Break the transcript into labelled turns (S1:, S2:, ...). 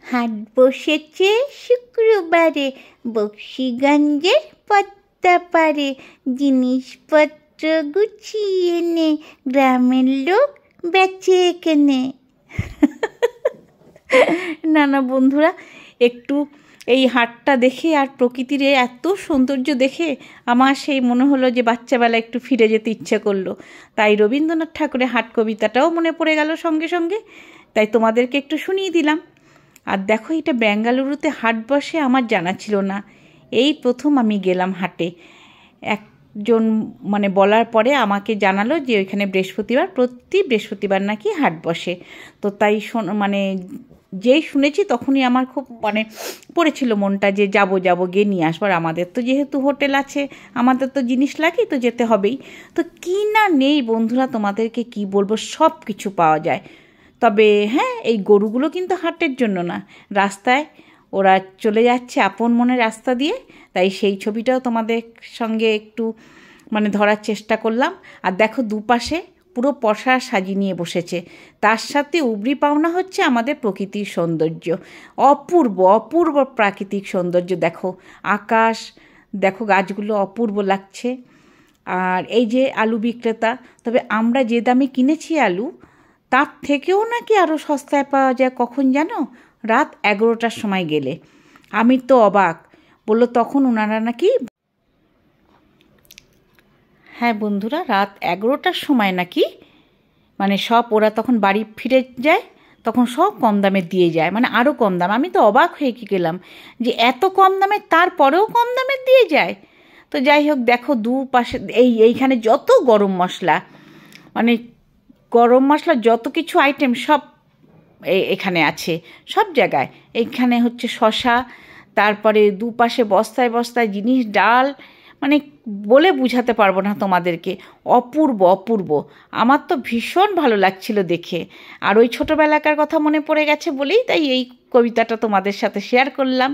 S1: হাট বসেছে শুক্রবারে, বক্সিগঞ্জের পদ্মা পারে। জিনিসপত্র গুছিয়ে নে, গ্রামের লোক বেচে কেনে। না না বন্ধুরা, একটু এই হাটটা দেখে আর প্রকৃতির এত সৌন্দর্য দেখে আমার সেই মনে হলো যে বাচ্চাবেলা একটু ফিরে যেতে ইচ্ছে করলো। তাই রবীন্দ্রনাথ ঠাকুরের হাট কবিতাটাও মনে পড়ে গেল সঙ্গে সঙ্গে, তাই তোমাদেরকে একটু শুনিয়ে দিলাম। আর দেখো, এটা বেঙ্গালুরুতে হাট বসে আমার জানা ছিল না, এই প্রথম আমি গেলাম হাটে। একজন মানে বলার পরে আমাকে জানালো যে ওইখানে বৃহস্পতিবার, প্রতি বৃহস্পতিবার নাকি হাট বসে। তো তাই মানে যেই শুনেছি তখনই আমার খুব মানে পড়েছিল মনটা যে যাব গিয়ে নিয়ে আসবার। আমাদের তো যেহেতু হোটেল আছে, আমাদের তো জিনিস লাগে, তো যেতে হবেই। তো কি না নেই বন্ধুরা, তোমাদেরকে কি বলবো, সব কিছু পাওয়া যায়। তবে হ্যাঁ, এই গরুগুলো কিন্তু হাটের জন্য না, রাস্তায় ওরা চলে যাচ্ছে আপন মনের রাস্তা দিয়ে, তাই সেই ছবিটাও তোমাদের সঙ্গে একটু মানে ধরার চেষ্টা করলাম। আর দেখো, দুপাশে পুরো পশা সাজিয়ে নিয়ে বসেছে, তার সাথে উবরি পাওনা হচ্ছে আমাদের প্রকৃতির সৌন্দর্য। অপূর্ব অপূর্ব প্রাকৃতিক সৌন্দর্য। দেখো আকাশ, দেখো গাছগুলো অপূর্ব লাগছে। আর এই যে আলু বিক্রেতা, তবে আমরা যে দামে কিনেছি আলু, তার থেকেও নাকি আরও সস্তায় পাওয়া যায়। কখন জানো? রাত 11টার সময় গেলে। আমি তো অবাক, বললো তখন ওনারা নাকি, হ্যাঁ বন্ধুরা, রাত 11টার সময় নাকি মানে সব ওরা তখন বাড়ি ফিরে যায়, তখন সব কম দামে দিয়ে যায়, মানে আরও কম দাম। আমি তো অবাক হয়ে কি গেলাম যে এত কম দামে, তারপরেও কম দামে দিয়ে যায়। তো যাই হোক, দেখো দুপাশে এইখানে যত গরম মশলা, মানে গরম মশলা যত কিছু আইটেম সব এখানে আছে, সব জায়গায়। এইখানে হচ্ছে শশা, তারপরে দুপাশে বস্তায় বস্তায় জিনিস, ডাল, মানে বলে বুঝাতে পারবো না তোমাদেরকে। অপূর্ব অপূর্ব, আমার তো ভীষণ ভালো লাগছিল দেখে। আর ওই ছোটোবেলাকার কথা মনে পড়ে গেছে বলেই তাই এই কবিতাটা তোমাদের সাথে শেয়ার করলাম।